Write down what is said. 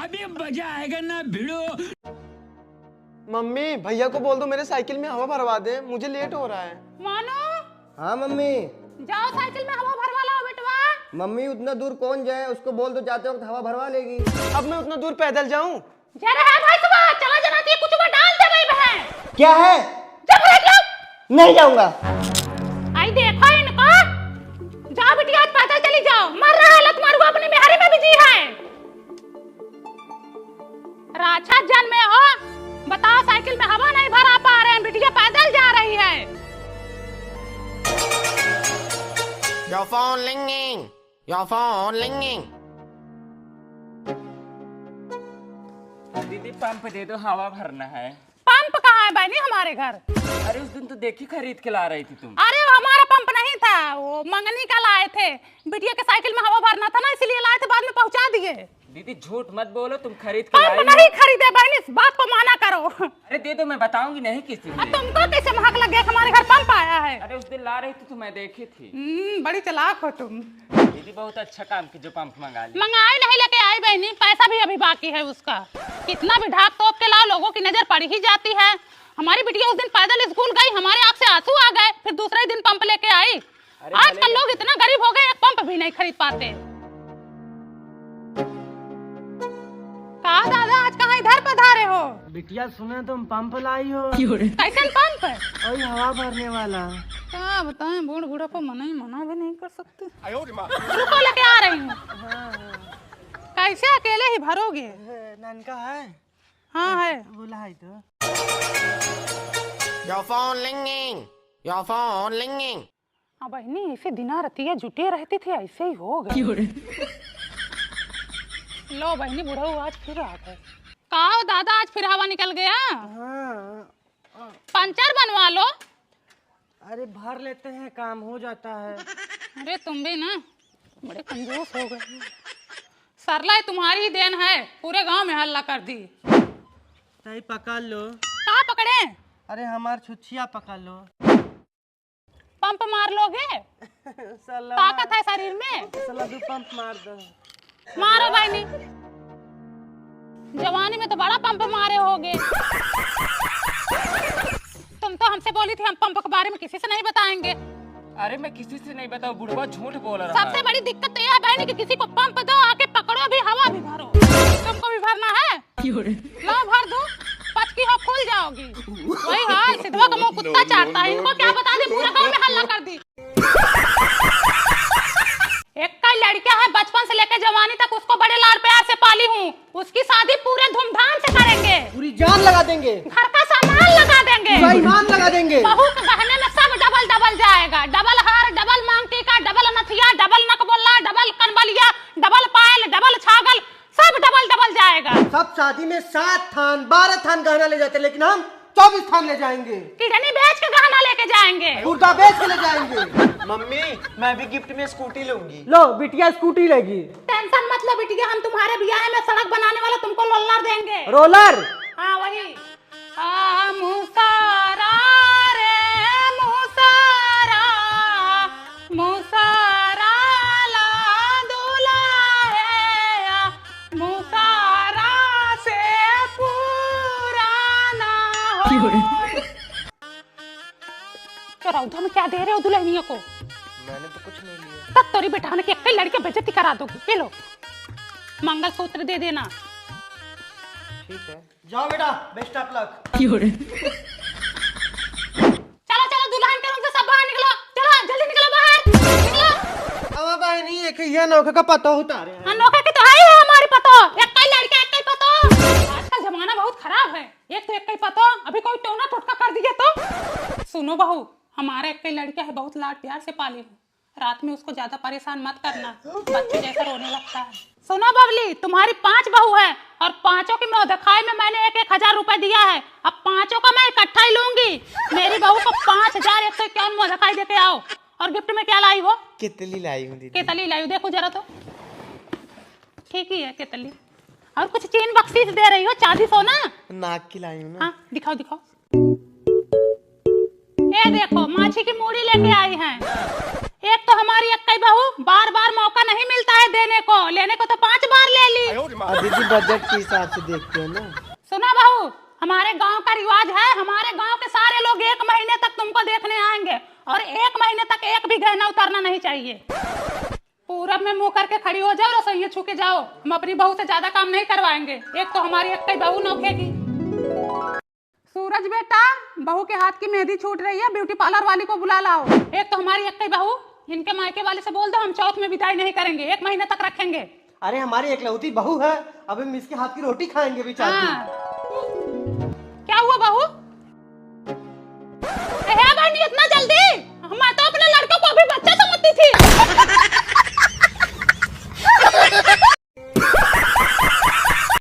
अभी मजा आएगा ना भिड़ो। मम्मी भैया को बोल दो मेरे साइकिल में हवा भरवा दे, मुझे लेट हो रहा है। मानो हाँ मम्मी। जाओ साइकिल में हवा भरवा लाओ बेटवा। मम्मी उतना दूर कौन जाए, उसको बोल दो जाते वक्त हवा भरवा लेगी। अब मैं उतना दूर पैदल जाऊं? जरा है भाई सुबह चला जाना चाहिए, कुछ में डाल दे भाई बहन। क्या है? जब ब्रेक लो। नहीं जाऊंगा। आई देखो इनको, जाओ बिटिया आज पैदल चली जाओ, मर रहा है तुम्हारी वो अपनी बिहारी में बिजी है। राक्षस जन्म में हो, बताओ साइकिल में हवा नहीं भरा पा रहे हैं, बिटिया पैदल जा रही है। Your phone ringing. Your phone ringing. दीदी पंप दे दो, हवा भरना है। पंप कहाँ है बहनी हमारे घर? अरे उस दिन तो देखी खरीद के ला रही थी तुम। अरे वो हमारा पंप नहीं था, वो मंगनी का लाए थे। बिटिया के साइकिल में हवा भरना था ना, इसलिए लाए थे, बाद में पहुंचा दिए। दीदी झूठ मत बोलो, तुम खरीद के लाई पंप नहीं खरीदे बहनी, इस बात को माना करो। अरे दे दो, मैं बताऊंगी नहीं किसी को। तुमको कैसे महक लग गया हमारे घर पंप आया है? अरे उस दिन ला रही थी तो मैं देखी थी। बड़ी चालाक हो तुम। दीदी बहुत अच्छा काम की जो पंप मंगा ली। मंगाई नहीं लेके आई बहनी, पैसा भी अभी बाकी है उसका। कितना भी ढाक तोप के लाओ, लोगों की नजर पड़ ही जाती है। हमारी बिटिया उस दिन पैदल स्कूल गई, हमारे आंख से आंसू आ गए, फिर दूसरे दिन पंप लेके आई। आजकल लोग इतना गरीब हो गए, एक पंप भी नहीं खरीद पाते। कहा दादा आज कहाँ इधर पधारे हो? बिटिया सुना तुम पंप लाई हो? कैसन पंप है? और हवा भरने वाला। क्या बताएं, बूढ़ बूढ़ा को मना भी नहीं कर सकते। रुको लेके आ रही हूँ। कैसे अकेले ही भरोगे? ननका है? हाँ है। बोला है तो। Your phone ringing. Your phone ringing. हाँ बहनी, ऐसे दिना रतिया जुटे रहती थी, ऐसे ही हो गए। लो बहनी, बुढ़ा आज फिर आ गए। कहा दादा आज फिर हवा निकल गया? हाँ। पंचर बनवा लो। अरे भर लेते हैं, काम हो जाता है। अरे तुम भी ना बड़े कंजूस हो गए। सरला तुम्हारी ही देन है, पूरे गांव में हल्ला कर दी। ताई पकड़ लो। कहाँ पकड़े? अरे हमार छुच्छिया पकड़ लो। पंप मार लोगे? ताकत है शरीर में? साला दो पंप मार दो। मारो बहनी, जवानी में तो बड़ा पंप मारे होगे। तुम तो हमसे बोली थी हम पंप के बारे में किसी से नहीं बताएंगे। अरे मैं किसी से नहीं बताऊं, बुढ़वा झूठ बोल रहा है। सबसे बड़ी दिक्कत तो यह है बहनी कि किसी को पंप दो, आके पकड़ो भी, हवा भी भरो। तुमको भी भरना है? लो भर दो, पचकी हो खुल जाओगी। वही हाल सिद्धवा का मुंह कुत्ता चाटता है, इनको क्या बता दे, पूरे गांव में हल्ला कर दी। एक का लड़का है, बचपन से लेकर जवानी तक उसको बड़े लाड प्यार से पाली हूँ। उसकी शादी पूरे धूमधाम से करेंगे, पूरी जान लगा देंगे, घर का सामान लगा देंगे, ईमान लगा देंगे। बहू के गहने में सब डबल डबल जाएगा। डबल हार, डबल मांग टीका, डबल नथिया, डबल नकबोला, डबल कनबलिया, डबल पायल, डबल छागल, सब डबल डबल जाएगा। सब शादी में 7 थान 12 थान गहना ले जाते, लेकिन हम 24 थान ले जाएंगे। किडनी बेच के गहना लेके जाएंगे, गुर्दा बेच के ले जाएंगे। मम्मी मैं भी गिफ्ट में स्कूटी लूंगी। लो बिटिया स्कूटी लेगी। टेंशन मत लो बिटिया, हम तुम्हारे ब्याह में सड़क बनाने वाला तुमको रोलर देंगे। रोलर? हाँ वही। मुसारा रे मुसारा, मुसारा ला दुलारे, मुसारा से पुराना हो। रौदा में क्या दे रहे हो दुल्हनिया को? मैंने तो कुछ नहीं लिया। तब तोरी बिठाने के कई लड़के बेइज्जती करा दोगे। ये लो मंगलसूत्र दे देना। ठीक है। जाओ बेटा, बेस्ट ऑफ लक। चलो चलो दुल्हन के रूम से सब बाहर निकलो, चलो जल्दी निकलो बाहर निकलो। अब बहनी एक ये नौके का पता उतारे हैं। अनोखा की तो है ही है हमारी पतो, एक कई लड़के एक कई पतो। आजकल जमाना बहुत खराब है, एक तो एक कई पतो, अभी कोई टोना टोटका कर दिए तो। सुनो बहू, हमारा एक कई लड़का है, बहुत लाड प्यार से पाली हूँ। रात में उसको ज्यादा परेशान मत करना, बच्चे जैसा रोने लगता है। सुनो बबली, तुम्हारी 5 बहू है और 5 की मौदखाई में मैंने 1-1 हजार दिया है। अब 5 का मैं इकट्ठा ही लूंगी। मेरी बहू को 5151 मौदखाई देके आओ। और गिफ्ट में क्या लाई हो? केतली लाई हूँ दीदी। केतली लाई, देखो जरा तो ठीक ही है केतली। और कुछ चीन बख्शीश दे रही हो, चांदी सोना? नाक की लाई हूँ ना। हाँ दिखाओ दिखाओ। ये देखो माछी की मूड़ी लेके आई हैं। एक तो हमारी अक्कई बहू, बार बार मौका नहीं मिलता है देने को, लेने को तो 5 बार ले ली। दीदी बजट के हिसाब से देखते हैं ना। सुना बहू, हमारे गांव का रिवाज है, हमारे गांव के सारे लोग 1 महीने तक तुमको देखने आएंगे और 1 महीने तक एक भी गहना उतारना नहीं चाहिए। पूरब में मुंह करके खड़ी हो जाओ, रसोइया छू के जाओ। हम अपनी बहू से ज्यादा काम नहीं करवाएंगे। एक तो हमारी अक्कई बहू नौखेगी। सूरज बेटा, बहू के हाथ की मेहंदी छूट रही है, ब्यूटी पार्लर वाली को बुला लाओ। एक तो हमारी अक्कई बहू, इनके मायके वाले से बोल दो हम चौथ में विदाई नहीं करेंगे, 1 महीने तक रखेंगे। अरे हमारी एकलौती बहू है, अब हम इसके हाथ की रोटी खाएंगे बेचारी। हाँ,